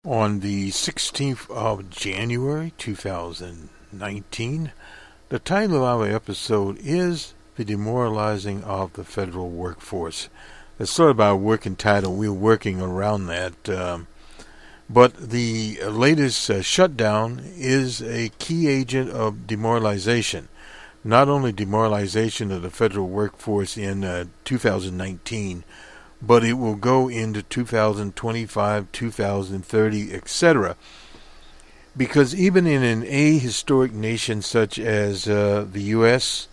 On the 16th of January 2019, the title of our episode is The Demoralizing of the Federal Workforce. That's sort of our working title. We're working around that. But the latest shutdown is a key agent of demoralization. Not only demoralization of the federal workforce in 2019, but it will go into 2025, 2030, etc. Because even in an ahistoric nation such as the U.S.,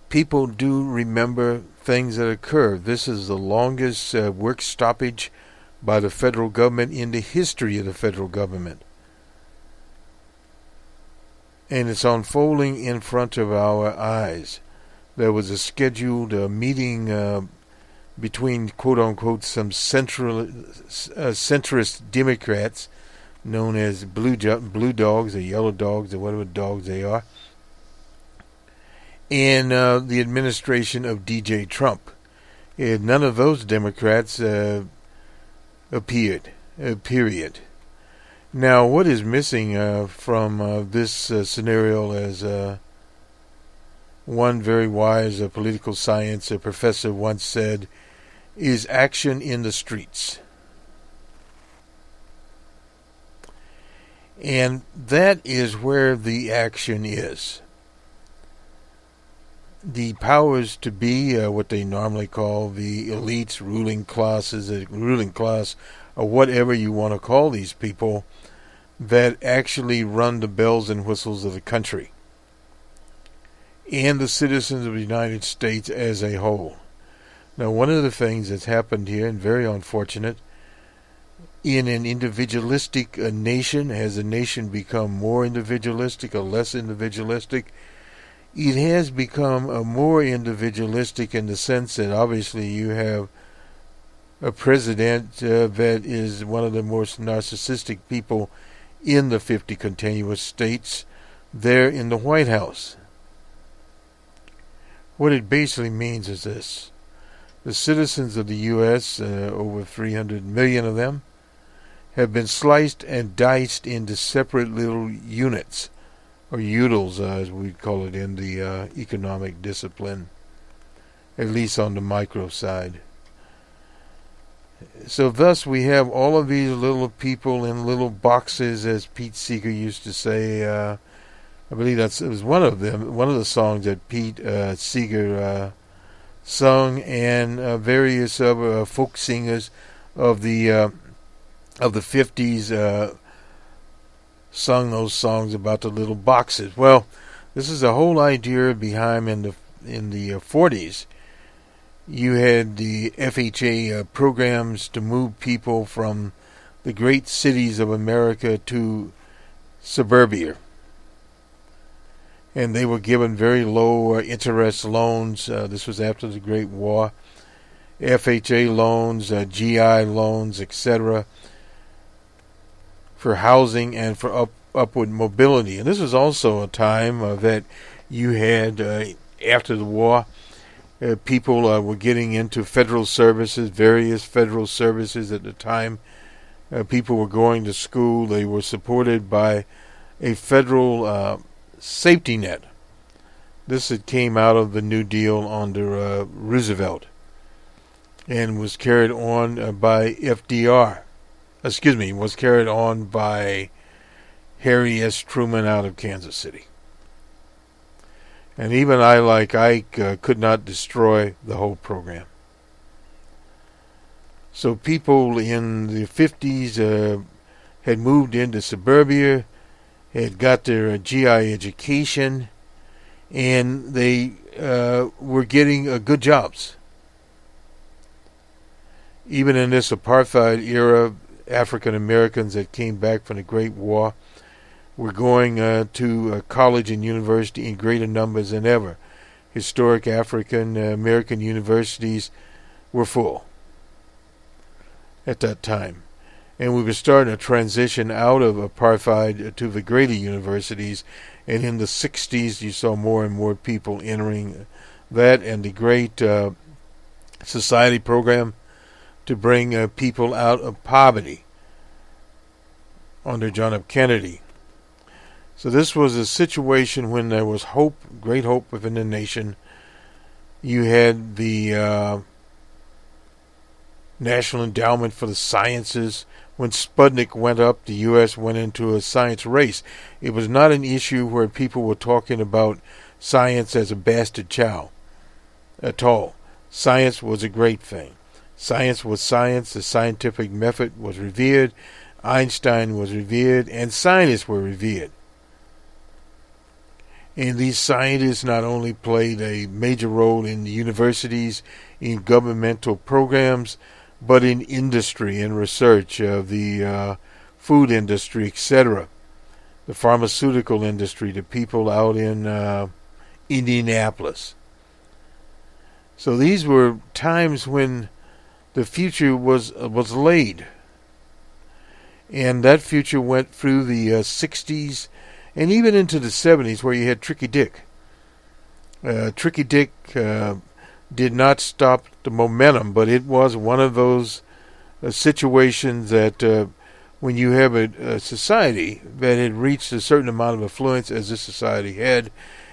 people do remember things that occur. This is the longest work stoppage by the federal government in the history of the federal government. And it's unfolding in front of our eyes. There was a scheduled meeting between quote-unquote some centrist Democrats known as blue dogs or yellow dogs or whatever dogs they are, and the administration of DJ Trump. And none of those Democrats appeared. Period. Now, what is missing from this scenario, as one very wise political science professor once said, is action in the streets. And that is where the action is. The powers to be, what they normally call the elites, ruling classes, ruling class, or whatever you want to call these people, that actually run the bells and whistles of the country and the citizens of the United States as a whole. Now, one of the things that's happened here, and very unfortunate, in an individualistic nation, has the nation become more individualistic or less individualistic? It has become more individualistic in the sense that obviously you have a president that is one of the most narcissistic people in the 50 continuous states there in the White House. What it basically means is this. The citizens of the U.S., over 300 million of them, have been sliced and diced into separate little units, or udals, as we call it in the economic discipline, at least on the micro side. So thus we have all of these little people in little boxes, as Pete Seeger used to say. I believe it was one of the songs that Pete Seeger sung, and various other folk singers of the 50s sung those songs about the little boxes. Well, this is the whole idea behind in the 40s. You had the FHA programs to move people from the great cities of America to suburbia. And they were given very low interest loans. This was after the Great War. FHA loans, GI loans, etc., for housing and for upward mobility. And this was also a time that you had, after the war, people were getting into federal services, various federal services at the time. People were going to school. They were supported by a federal safety net. This had came out of the New Deal under Roosevelt and was carried on by FDR. Was carried on by Harry S. Truman out of Kansas City. And even I, like Ike, could not destroy the whole program. So people in the 50s had moved into suburbia, had got their GI education, and they were getting good jobs. Even in this apartheid era, African Americans that came back from the Great War were going to college and university in greater numbers than ever. Historic African American universities were full at that time. And we were starting to transition out of apartheid to the greater universities. And in the 60s, you saw more and more people entering that, and the great society program to bring people out of poverty. under John F. Kennedy. So this was a situation when there was hope, great hope within the nation. You had the National Endowment for the Sciences. When Sputnik went up, the U.S. went into a science race. It was not an issue where people were talking about science as a bastard child at all. Science was a great thing. Science was science. The scientific method was revered. Einstein was revered, and scientists were revered. And these scientists not only played a major role in the universities, in governmental programs, but in industry and research of the food industry, etc., the pharmaceutical industry, the people out in Indianapolis. So these were times when the future was laid. And that future went through the 60s and even into the 70s, where you had Tricky Dick. Tricky Dick did not stop the momentum, but it was one of those situations that when you have a society that had reached a certain amount of affluence, as this society had,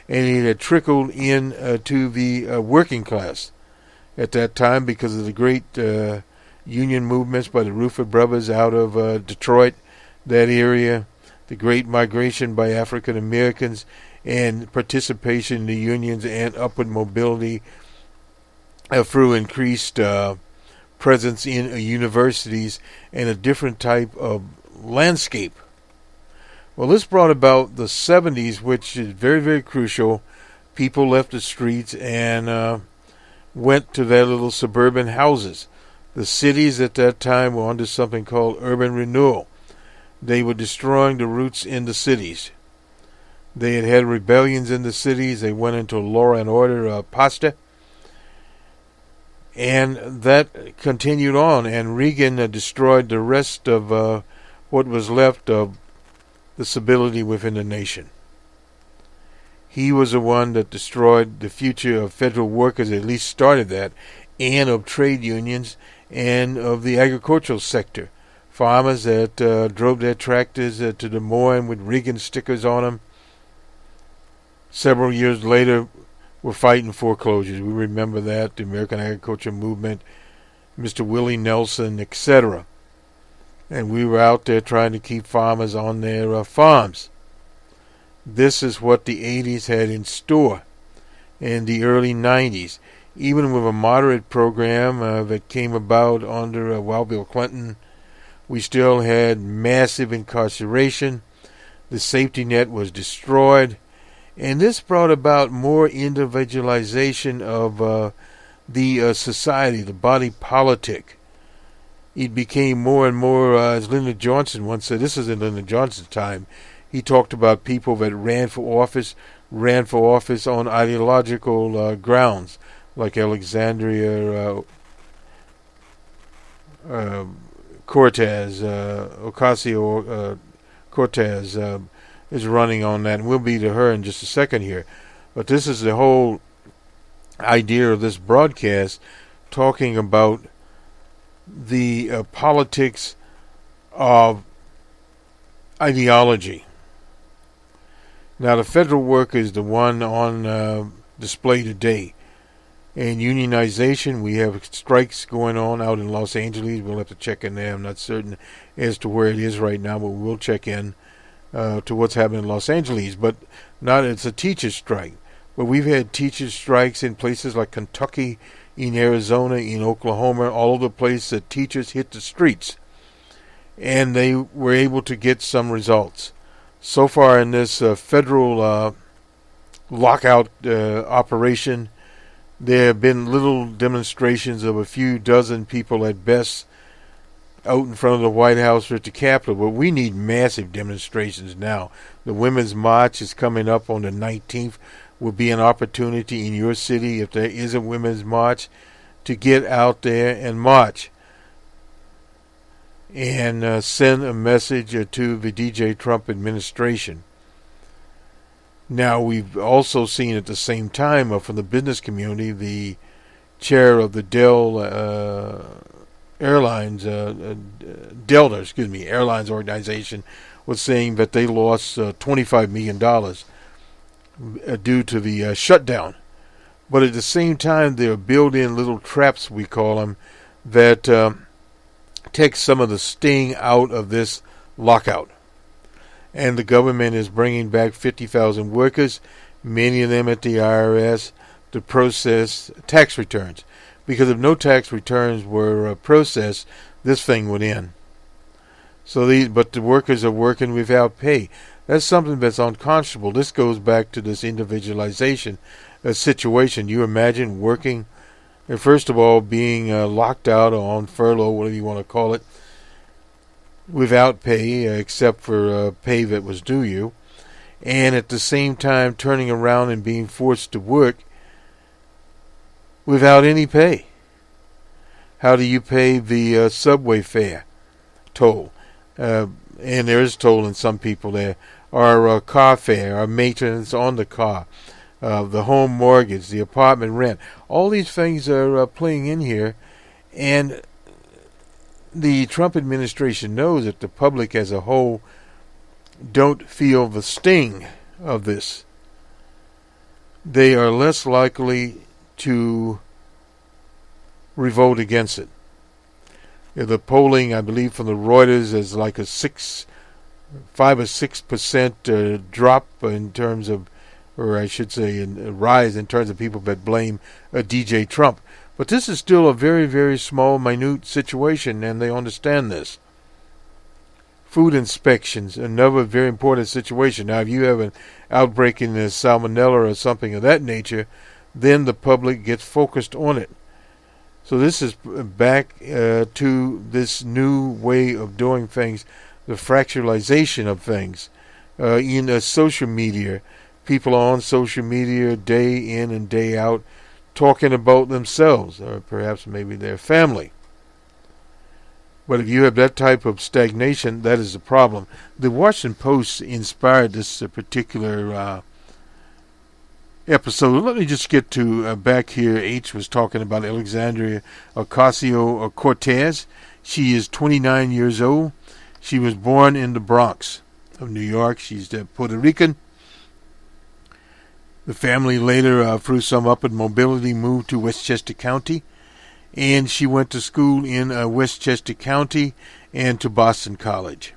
and it had trickled in to the working class at that time because of the great union movements by the Rutherford brothers out of Detroit, that area, the great migration by African Americans, and participation in the unions and upward mobility through increased presence in universities and a different type of landscape. Well, this brought about the 70s, which is very, very crucial. People left the streets and went to their little suburban houses. The cities at that time were under something called urban renewal. They were destroying the roots in the cities. They had had rebellions in the cities. They went into law and order pasta. And that continued on. And Reagan destroyed the rest of what was left of the stability within the nation. He was the one that destroyed the future of federal workers, at least started that, and of trade unions and of the agricultural sector. Farmers that drove their tractors to Des Moines with Reagan stickers on them. Several years later, were fighting foreclosures. We remember that, the American Agriculture Movement, Mr. Willie Nelson, etc. And we were out there trying to keep farmers on their farms. This is what the 80s had in store, and the early 90s. Even with a moderate program that came about under Bill Clinton, we still had massive incarceration. The safety net was destroyed. And this brought about more individualization of the society, the body politic. It became more and more, as Lyndon Johnson once said, this is in Lyndon Johnson's time, he talked about people that ran for office on ideological grounds, like Alexandria Ocasio-Cortez is running on that, and we'll be to her in just a second here. But this is the whole idea of this broadcast, talking about the politics of ideology. Now, the federal worker is the one on display today. And unionization, we have strikes going on out in Los Angeles. We'll have to check in there. I'm not certain as to where it is right now, but we'll check in to what's happening in Los Angeles. But it's a teacher strike. But we've had teacher strikes in places like Kentucky, in Arizona, in Oklahoma, all over the place that teachers hit the streets. And they were able to get some results. So far in this federal lockout operation, there have been little demonstrations of a few dozen people at best out in front of the White House or at the Capitol, but we need massive demonstrations now. The Women's March is coming up on the 19th. Will be an opportunity in your city, if there is a Women's March, to get out there and march and send a message to the DJ Trump administration. Now, we've also seen at the same time from the business community, the chair of the Dell Airlines, Delta, Airlines organization was saying that they lost $25 million due to the shutdown. But at the same time, there are built-in little traps, we call them, that take some of the sting out of this lockout. And the government is bringing back 50,000 workers, many of them at the IRS, to process tax returns. Because if no tax returns were processed, this thing would end. But the workers are working without pay. That's something that's unconscionable. This goes back to this individualization situation. You imagine working, first of all, being locked out or on furlough, whatever you want to call it, without pay, except for pay that was due you, and at the same time turning around and being forced to work without any pay. How do you pay the subway fare toll? And there is toll in some people there. Or car fare, or maintenance on the car, the home mortgage, the apartment rent. All these things are playing in here, and the Trump administration knows that the public as a whole don't feel the sting of this. They are less likely to revolt against it. The polling, I believe, from the Reuters is like a 5 or 6% drop in terms of, or I should say, a rise in terms of people that blame DJ Trump. But this is still a very, very small, minute situation, and they understand this. Food inspections, another very important situation. Now, if you have an outbreak in salmonella or something of that nature, then the public gets focused on it. So this is back to this new way of doing things, the fractalization of things. In social media, people are on social media day in and day out talking about themselves, or perhaps maybe their family. But if you have that type of stagnation, that is a problem. The Washington Post inspired this particular episode. Let me just get to back here. H was talking about Alexandriaocasio-Cortez. She is 29 years old. She was born in the Bronx of New York. She's Puerto Rican. The family later, through some upward mobility, moved to Westchester County. And she went to school in Westchester County and to Boston College.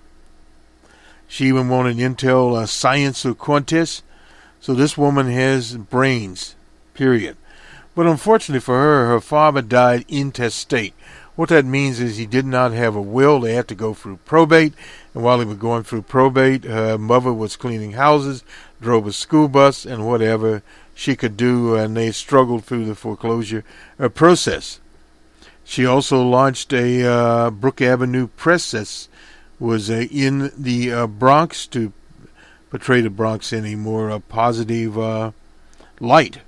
She even won an Intel Science Contest. So this woman has brains, period. But unfortunately for her, her father died intestate. What that means is he did not have a will. They had to go through probate. And while they were going through probate, her mother was cleaning houses, drove a school bus, and whatever she could do. And they struggled through the foreclosure process. She also launched a Brook Avenue Press that was in the Bronx to portray the Bronx in a more positive light.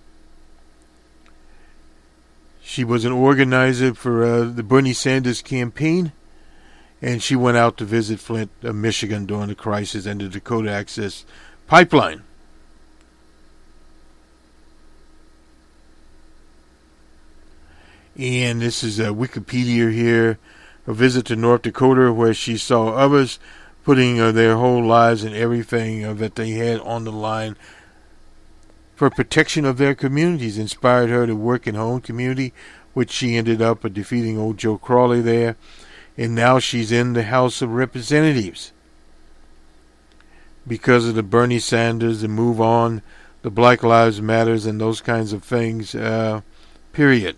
She was an organizer for the Bernie Sanders campaign, and she went out to visit Flint, Michigan during the crisis and the Dakota Access Pipeline. And this is Wikipedia here, a visit to North Dakota where she saw others putting their whole lives and everything that they had on the line for protection of their communities. Inspired her to work in her own community, which she ended up defeating old Joe Crowley there. And now she's in the House of Representatives because of the Bernie Sanders, the Move On, the Black Lives Matters, and those kinds of things, period.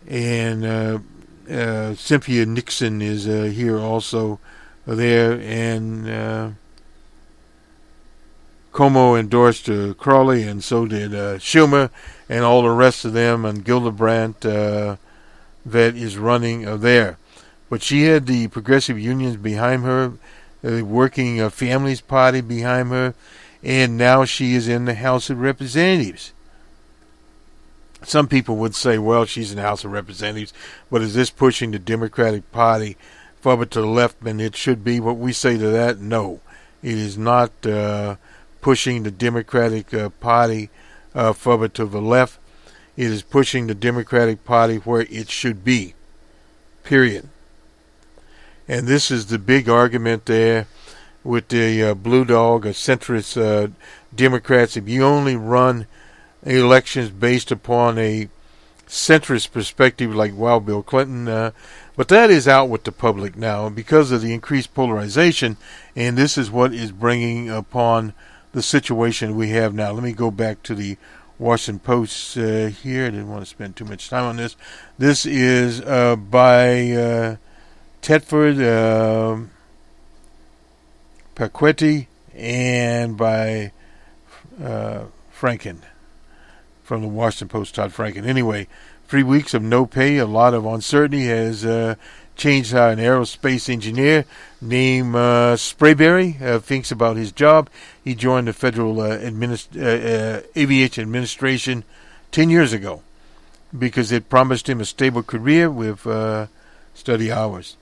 And Cynthia Nixon is here also there, and Cuomo endorsed Crowley, and so did Schumer, and all the rest of them, and Gillibrand that is running there. But she had the progressive unions behind her, the Working Families Party behind her, and now she is in the House of Representatives. Some people would say, well, she's in the House of Representatives, but is this pushing the Democratic Party further to the left than it should be? What we say to that, no. It is not pushing the Democratic Party further to the left. It is pushing the Democratic Party where it should be. Period. And this is the big argument there with the blue dog or centrist Democrats. If you only run elections based upon a centrist perspective like Wild Bill Clinton, but that is out with the public now because of the increased polarization, and this is what is bringing upon the situation we have now. Let me go back to the Washington Post here. I didn't want to spend too much time on this. This is by Tedford Paquetti and by Franken from the Washington Post, Todd Franken. Anyway, 3 weeks of no pay, a lot of uncertainty has changed how an aerospace engineer named Sprayberry thinks about his job. He joined the Federal Aviation Administration 10 years ago because it promised him a stable career with study hours.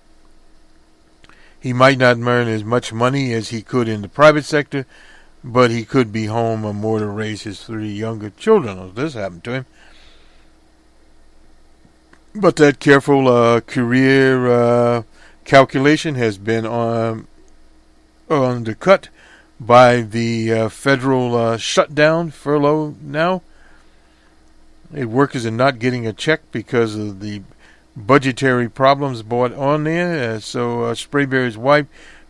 He might not earn as much money as he could in the private sector, but he could be home more to raise his 3 younger children. Oh, this happened to him. But that careful career calculation has been undercut by the federal shutdown, furlough now. Workers are not getting a check because of the budgetary problems brought on there. So Sprayberry's wife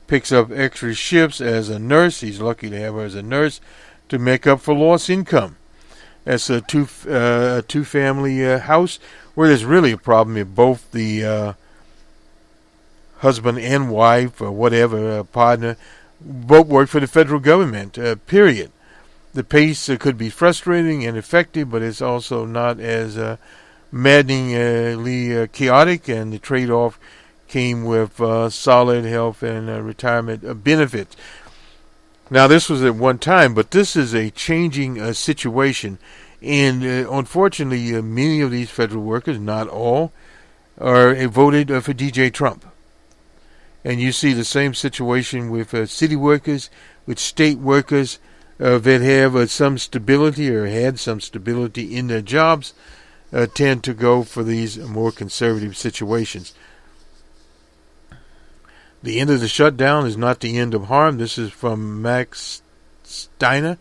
picks up extra shifts as a nurse. He's lucky to have her as a nurse to make up for lost income. That's a two-family house where there's really a problem if both the husband and wife or whatever partner both work for the federal government. Period. The pace could be frustrating and effective, but it's also not as maddeningly chaotic, and the trade-off came with solid health and retirement benefits. Now, this was at one time, but this is a changing situation, and unfortunately, many of these federal workers, not all, are voted for DJ Trump. And you see the same situation with city workers, with state workers that have some stability or had some stability in their jobs, tend to go for these more conservative situations. The end of the shutdown is not the end of harm. This is from Max Steiner,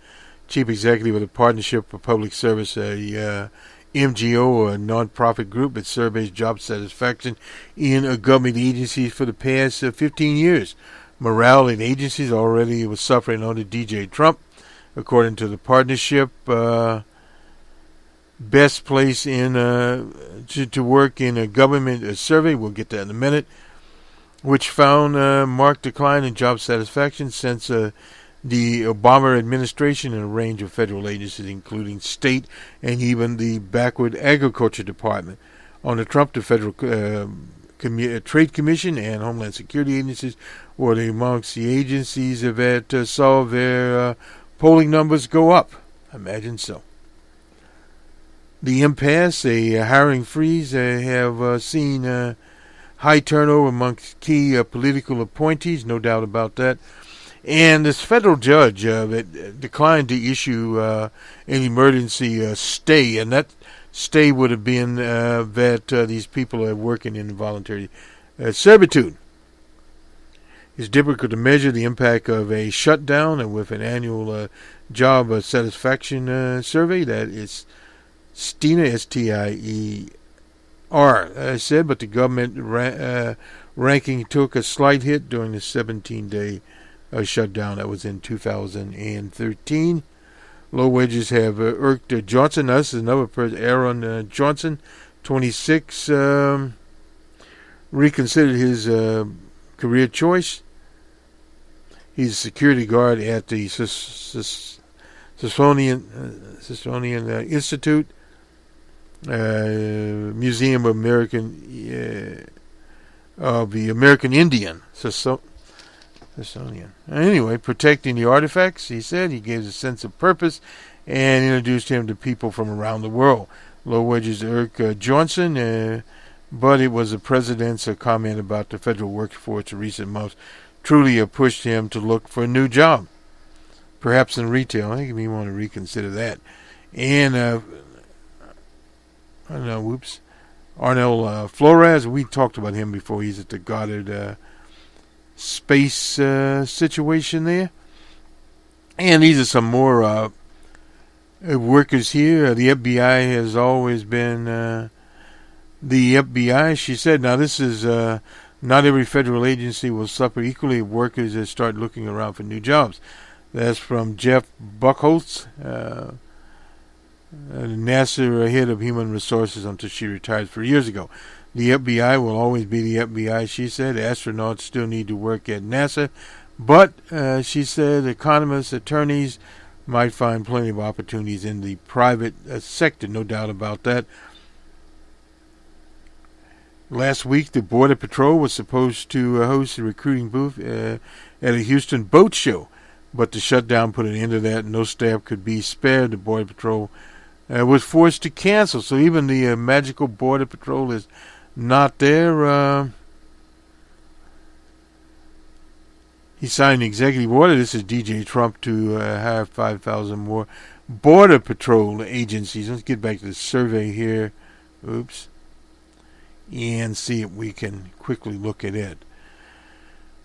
Chief Executive of the Partnership for Public Service, a MGO, a nonprofit group that surveys job satisfaction in government agencies for the past 15 years. Morale in agencies already was suffering under DJ Trump. According to the partnership, best place to work in a government survey, we'll get that in a minute, which found marked decline in job satisfaction since the Obama administration in a range of federal agencies, including state and even the backward agriculture department. On the Trump, the Federal Trade Commission and Homeland Security agencies were amongst the agencies that saw their polling numbers go up. Imagine so. The impasse, a hiring freeze, have seen high turnover amongst key political appointees, no doubt about that. And this federal judge that declined to issue an emergency stay, and that stay would have been that these people are working in involuntary servitude. It's difficult to measure the impact of a shutdown, and with an annual job satisfaction survey that is Steiner, S-T-I-E-R, said, but the government ranking took a slight hit during the 17-day shutdown that was in 2013. Low wages have irked Johnson. Now, this is another person, Aaron Johnson, 26, reconsidered his career choice. He's a security guard at the Smithsonian Institute, Museum of the American Indian. Smithsonian. Anyway, protecting the artifacts, he said. He gave a sense of purpose and introduced him to people from around the world. Low wages irk Johnson, but it was the president's comment about the federal workforce in recent months truly pushed him to look for a new job, perhaps in retail. I think we want to reconsider that. And Arnel Flores. We talked about him before. He's at the Goddard space situation there. And these are some more workers here. The FBI has always been the FBI, she said. Now, this is not every federal agency will suffer equally if workers start looking around for new jobs. That's from Jeff Buckholz, NASA head of human resources until she retired 3 years ago. The FBI will always be the FBI, she said. Astronauts still need to work at NASA. But, she said, economists, attorneys might find plenty of opportunities in the private sector, no doubt about that. Last week, the Border Patrol was supposed to host a recruiting booth at a Houston boat show, but the shutdown put an end to that. No staff could be spared. The Border Patrol was forced to cancel, so even the magical Border Patrol is not there. He signed an executive order. This is DJ Trump to hire 5,000 more Border Patrol agencies. Let's get back to the survey here. Oops. And see if we can quickly look at it.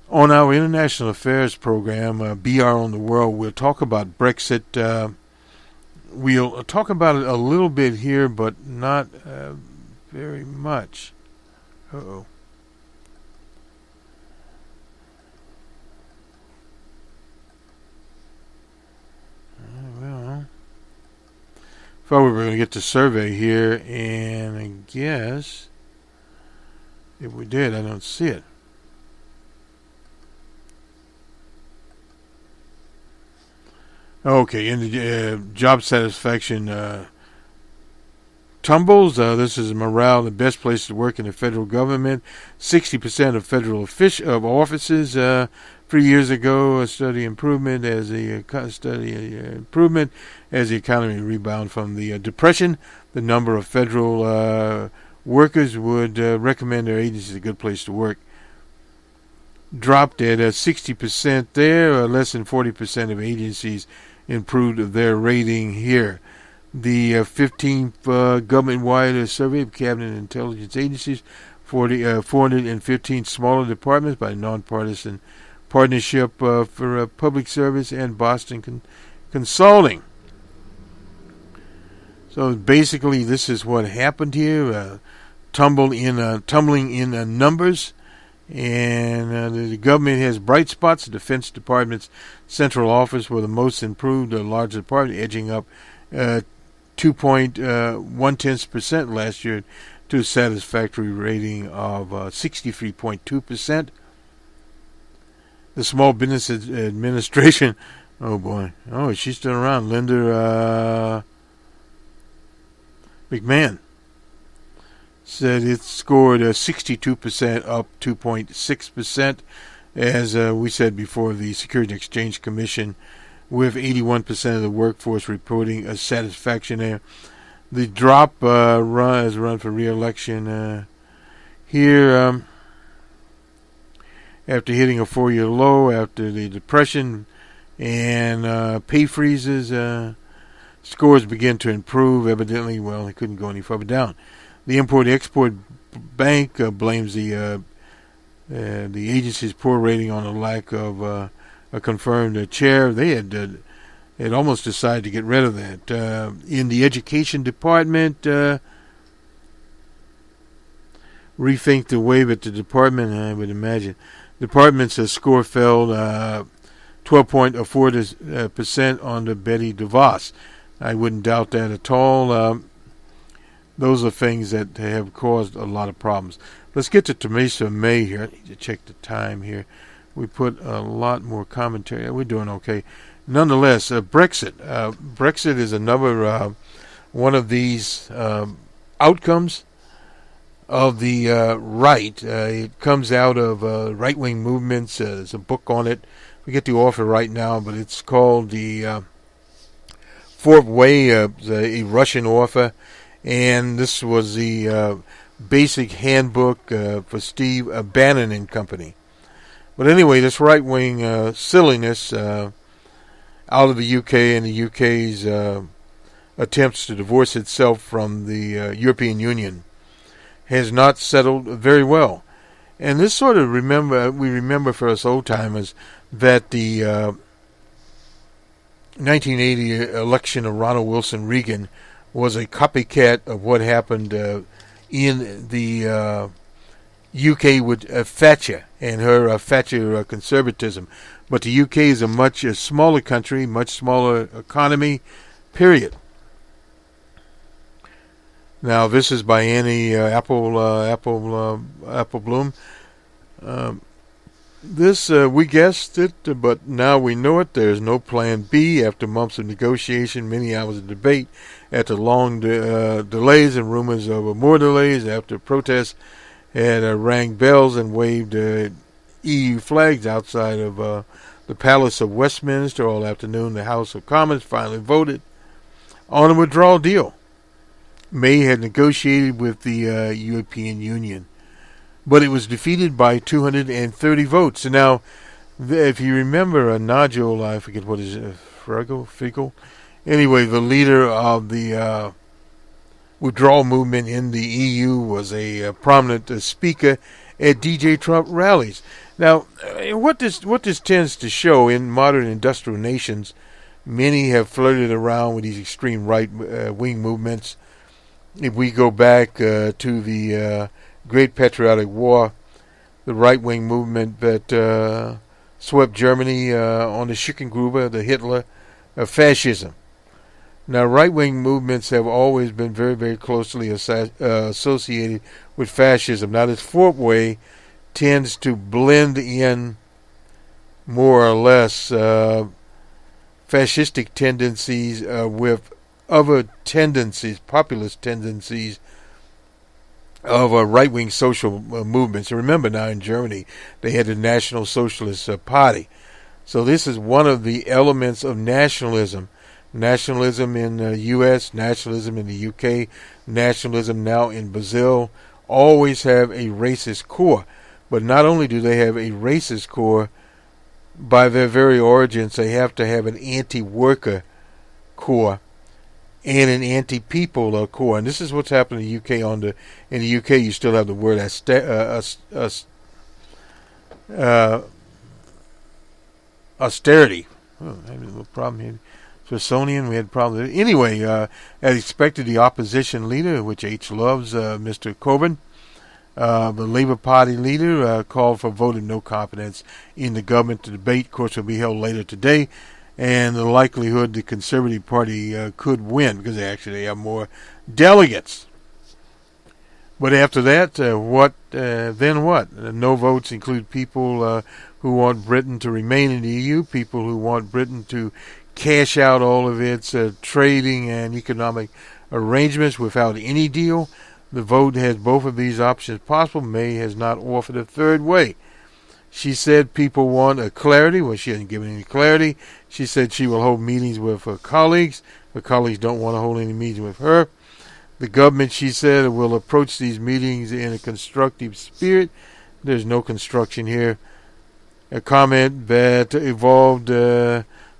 On our International Affairs program, BR on the World, we'll talk about Brexit. We'll talk about it a little bit here, but not very much. Uh-oh. Well, thought we were going to get the survey here, and I guess if we did, I don't see it. Okay, in the job satisfaction tumbles. This is morale, the best place to work in the federal government. 60% of federal offices 3 years ago. A study improvement as the economy rebound from the depression. The number of federal workers would recommend their agencies a good place to work. Dropped at 60% there. Less than 40% of agencies improved their rating here. The 15th government-wide survey of cabinet and intelligence agencies, 415 smaller departments by nonpartisan partnership for public service and Boston Consulting. So basically, this is what happened here: tumbling in numbers. And the government has bright spots. The Defense Department's central office were the most improved, the largest department, edging up 2.1% last year to a satisfactory rating of 63.2%. The Small Business Administration, oh boy, she's still around, Linda McMahon, said it scored 62%, up 2.6%. As we said before, the Securities and Exchange Commission, with 81% of the workforce reporting a satisfaction there. The drop has run for re-election here after hitting a 4-year low after the Depression and pay freezes. Scores begin to improve. Evidently, well, they couldn't go any further down. The Import-Export Bank blames the agency's poor rating on a lack of a confirmed chair. They had almost decided to get rid of that. In the Education Department, rethink the wave at the department. I would imagine department's score fell 12.4% on the Betty DeVos. I wouldn't doubt that at all. Those are things that have caused a lot of problems. Let's get to Theresa May here. I need to check the time here. We put a lot more commentary. We're doing okay. Nonetheless, Brexit. Brexit is another one of these outcomes of the right. It comes out of right-wing movements. There's a book on it. We get the author right now, but it's called The Fourth Way, a Russian author. And this was the basic handbook for Steve Bannon and Company. But anyway, this right-wing silliness out of the UK and the UK's attempts to divorce itself from the European Union has not settled very well. And this sort of we remember for us old timers that the 1980 election of Ronald Wilson Reagan was a copycat of what happened in the UK with Thatcher and her Thatcher conservatism. But the UK is a much smaller country, much smaller economy, period. Now, this is by Annie Appleblom. This, we guessed it, but now we know it. There's no plan B. After months of negotiation, many hours of debate, after long delays and rumors of more delays, after protests had rang bells and waved EU flags outside of the Palace of Westminster all afternoon, the House of Commons finally voted on a withdrawal deal. May had negotiated with the European Union, but it was defeated by 230 votes. And now, if you remember Nigel, I forget what is it, Fiegel? Anyway, the leader of the withdrawal movement in the EU was a prominent speaker at DJ Trump rallies. Now, what this tends to show in modern industrial nations, many have flirted around with these extreme right-wing movements. If we go back to the Great Patriotic War, the right-wing movement that swept Germany on the Schicklgruber, the Hitler of fascism. Now, right-wing movements have always been very, very closely associated with fascism. Now, this fourth way tends to blend in more or less fascistic tendencies with other tendencies, populist tendencies of right-wing social movements. And remember now in Germany, they had the National Socialist Party. So this is one of the elements of nationalism. Nationalism in the U.S., nationalism in the U.K., nationalism now in Brazil, always have a racist core. But not only do they have a racist core, by their very origins, they have to have an anti-worker core and an anti-people core. And this is what's happened in the UK. In the UK, you still have the word austerity. Oh, I have a little problem here. Smithsonian, we had problems. Anyway, as expected, the opposition leader, which H loves, Mr. Corbyn, the Labour Party leader, called for a vote of no confidence in the government. The debate, of course, will be held later today, and the likelihood the Conservative Party could win because they have more delegates. But after that, then what? No votes include people who want Britain to remain in the EU, people who want Britain to cash out all of its trading and economic arrangements without any deal. The vote has both of these options possible. May has not offered a third way. She said people want a clarity. Well, she hasn't given any clarity. She said she will hold meetings with her colleagues. Her colleagues don't want to hold any meetings with her. The government, she said, will approach these meetings in a constructive spirit. There's no construction here. A comment that evolved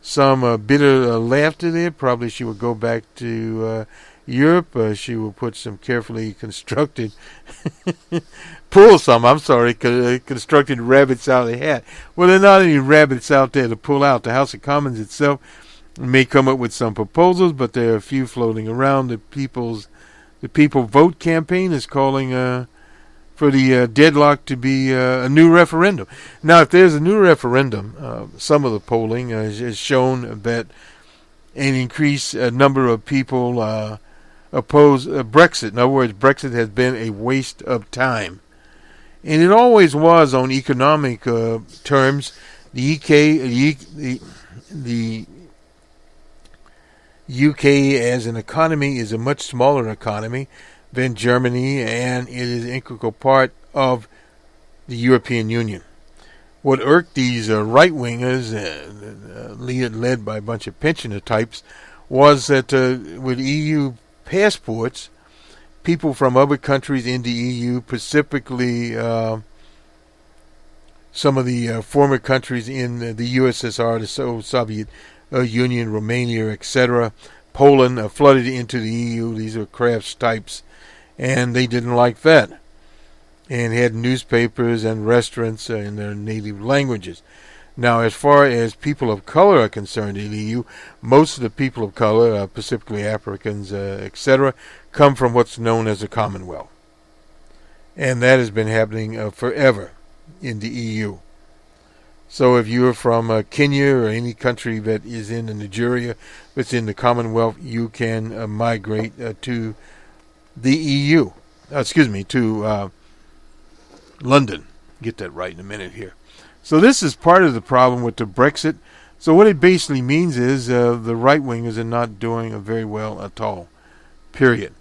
some bitter laughter there. Probably she will go back to Europe. She will put some carefully constructed, constructed rabbits out of the hat. Well, there are not any rabbits out there to pull out. The House of Commons itself may come up with some proposals, but there are a few floating around. The People Vote campaign is calling for the deadlock to be a new referendum. Now, if there's a new referendum, some of the polling has shown that an increased number of people oppose Brexit. In other words, Brexit has been a waste of time. And it always was on economic terms. The UK as an economy is a much smaller economy than Germany, and it is an integral part of the European Union. What irked these right-wingers, led by a bunch of pensioner types, was that with EU passports, people from other countries in the EU, specifically some of the former countries in the USSR, the Soviet Union, Romania, etc., Poland flooded into the EU. These are crafts types, and they didn't like that, and had newspapers and restaurants in their native languages. Now, as far as people of color are concerned in the EU, most of the people of color, specifically Africans, etc., come from what's known as the Commonwealth. And that has been happening forever in the EU. So if you're from Kenya or any country that is in Nigeria that's in the Commonwealth, you can migrate to the EU. To London. Get that right in a minute here. So this is part of the problem with the Brexit. So what it basically means is the right-wingers are not doing very well at all. Period.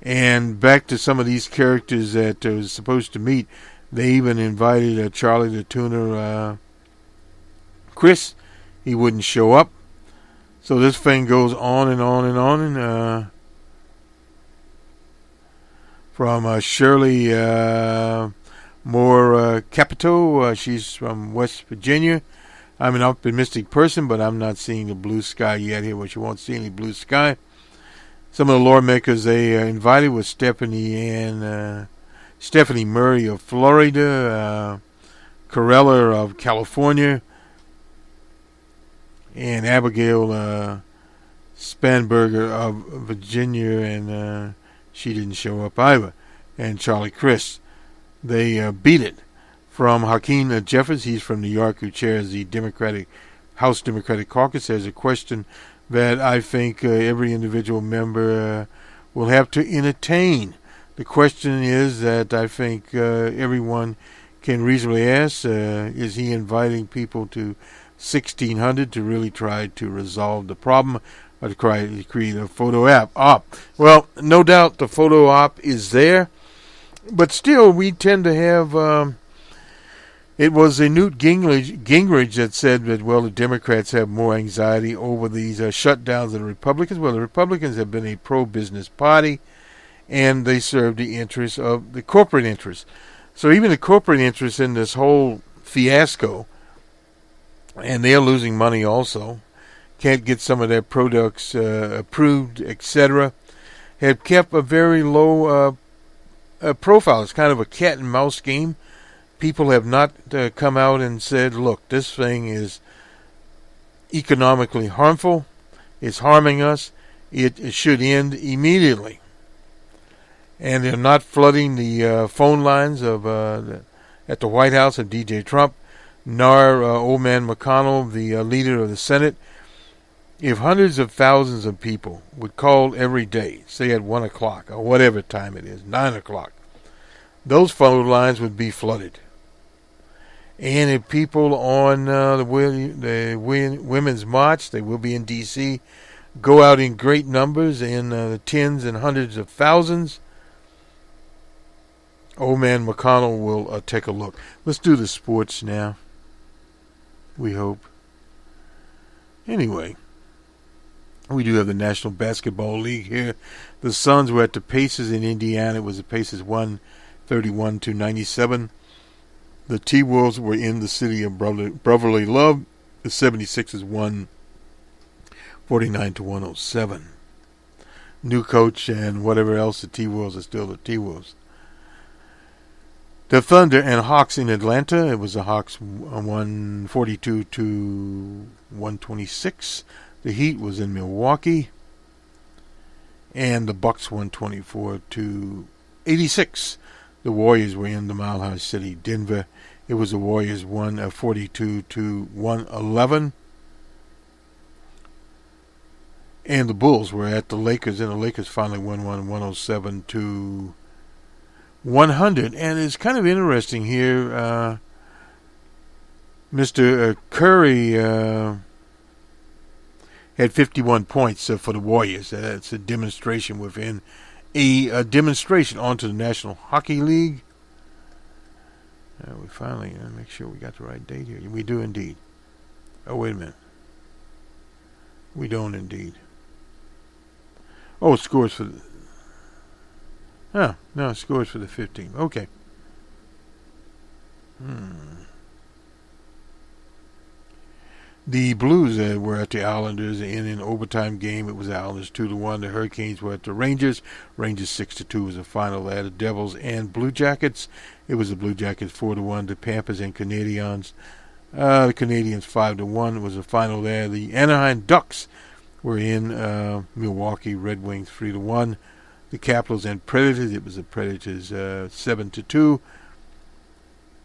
And back to some of these characters that are supposed to meet, they even invited Charlie the Tuner, Chris. He wouldn't show up. So this thing goes on and on and on. And from Shirley Moore Capito, she's from West Virginia. I'm an optimistic person, but I'm not seeing the blue sky yet here, which you won't see any blue sky. Some of the lawmakers they invited was Stephanie Murray of Florida, Corella of California, and Abigail Spanberger of Virginia, and she didn't show up either. And Charlie Crist. They beat it from Hakeem Jeffers. He's from New York, who chairs the House Democratic Caucus. There's a question that I think every individual member will have to entertain. The question is that I think everyone can reasonably ask, is he inviting people to 1600 to really try to resolve the problem, or to try to create a photo op? Well, no doubt the photo op is there, but still we tend to have... It was a Newt Gingrich that said that, well, the Democrats have more anxiety over these shutdowns than the Republicans. Well, the Republicans have been a pro-business party, and they serve the interests of the corporate interests. So even the corporate interests in this whole fiasco, and they're losing money also, can't get some of their products approved, etc., have kept a very low profile. It's kind of a cat and mouse game. People have not come out and said, look, this thing is economically harmful. It's harming us. It should end immediately. And they're not flooding the phone lines of at the White House of DJ Trump, nor old man McConnell, the leader of the Senate. If hundreds of thousands of people would call every day, say at 1 o'clock or whatever time it is, 9 o'clock, those phone lines would be flooded. And if people on the Women's March, they will be in D.C., go out in great numbers, in the tens and hundreds of thousands, old man McConnell will take a look. Let's do the sports now, we hope. Anyway, we do have the National Basketball League here. The Suns were at the Pacers in Indiana. It was the Pacers 131-97. The T-Wolves were in the city of brotherly love. The 76ers won 49-107. New coach and whatever else, the T-Wolves are still the T-Wolves. The Thunder and Hawks in Atlanta. It was the Hawks 142-126. The Heat was in Milwaukee. And the Bucks 124-86. The Warriors were in the Mile High City, Denver. It was the Warriors 142-111. And the Bulls were at the Lakers, and the Lakers finally won 107-100. And it's kind of interesting here. Mr. Curry had 51 points for the Warriors. That's a demonstration within a demonstration onto the National Hockey League. We finally make sure we got the right date here. We do indeed. Oh, wait a minute. We don't indeed. Oh, scores for the... no, scores for the 15th. Okay. The Blues were at the Islanders in an overtime game. It was Islanders 2-1. The Hurricanes were at the Rangers. Rangers 6-2 was the final there. The Devils and Blue Jackets. It was the Blue Jackets 4-1. The Panthers and Canadiens. The Canadiens 5-1 was the final there. The Anaheim Ducks were in Milwaukee Red Wings 3-1. The Capitals and Predators. It was the Predators 7-2.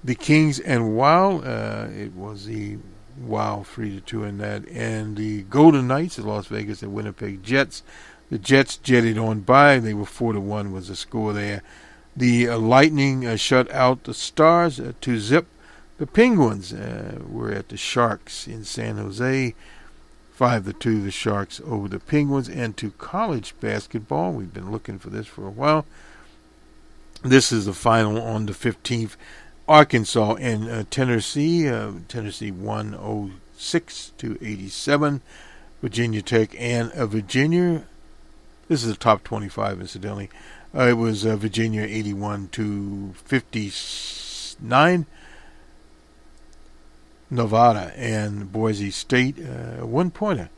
The Kings and Wild. It was the Wild 3-2 in that. And the Golden Knights of Las Vegas and Winnipeg Jets. The Jets jetted on by. They were 4-1 was the score there. The Lightning shut out the Stars 2-0. The Penguins were at the Sharks in San Jose. 5-2 the Sharks over the Penguins. And to college basketball, we've been looking for this for a while. This is the final on the 15th. Arkansas and Tennessee. Tennessee 106-87. Virginia Tech and Virginia. This is the top 25, incidentally. It was Virginia 81-59. Nevada and Boise State, 1-pointer.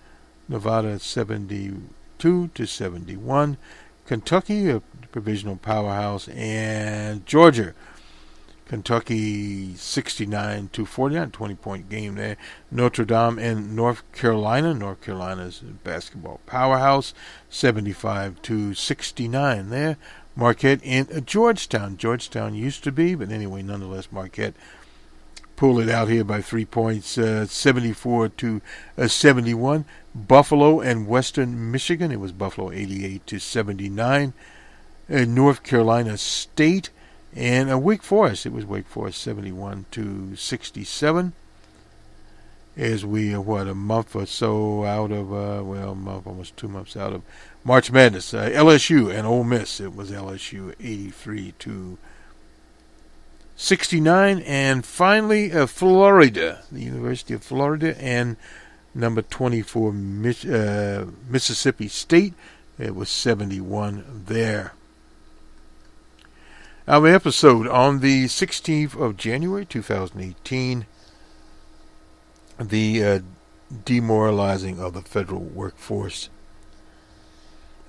Nevada 72-71. Kentucky, a provisional powerhouse, and Georgia. Kentucky 69-49, 20-point game there. Notre Dame and North Carolina. North Carolina's a basketball powerhouse, 75-69 there. Marquette and Georgetown. Georgetown used to be, but anyway, nonetheless, Marquette pulled it out here by 3 points, 74-71. Buffalo and Western Michigan. It was Buffalo 88-79. North Carolina State and Wake Forest. It was Wake Forest 71-67. As we are, a month or so out of, almost 2 months out of March Madness. LSU and Ole Miss. It was LSU 83-69. And finally, Florida, the University of Florida, and number 24, Mississippi State. It was 71 there. Our episode on the 16th of January 2018, the demoralizing of the federal workforce.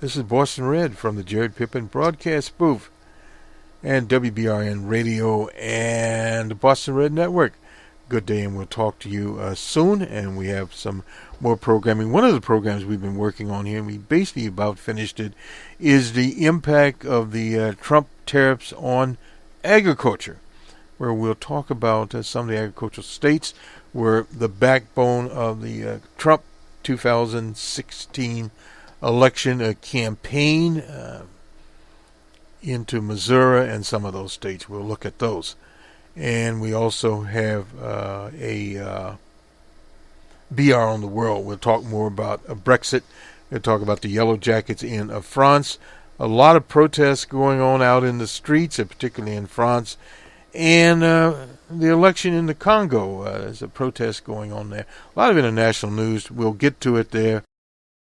This is Boston Red from the Jared Pippin broadcast booth and WBRN Radio and the Boston Red Network. Good day, and we'll talk to you soon, and we have some more programming. One of the programs we've been working on here, and we basically about finished it, is the impact of the Trump tariffs on agriculture, where we'll talk about some of the agricultural states were the backbone of the Trump 2016 election campaign into Missouri and some of those states. We'll look at those. And we also have a BR on the world. We'll talk more about Brexit. We'll talk about the Yellow Jackets in France. A lot of protests going on out in the streets, particularly in France. And the election in the Congo. There's a protest going on there. A lot of international news. We'll get to it there.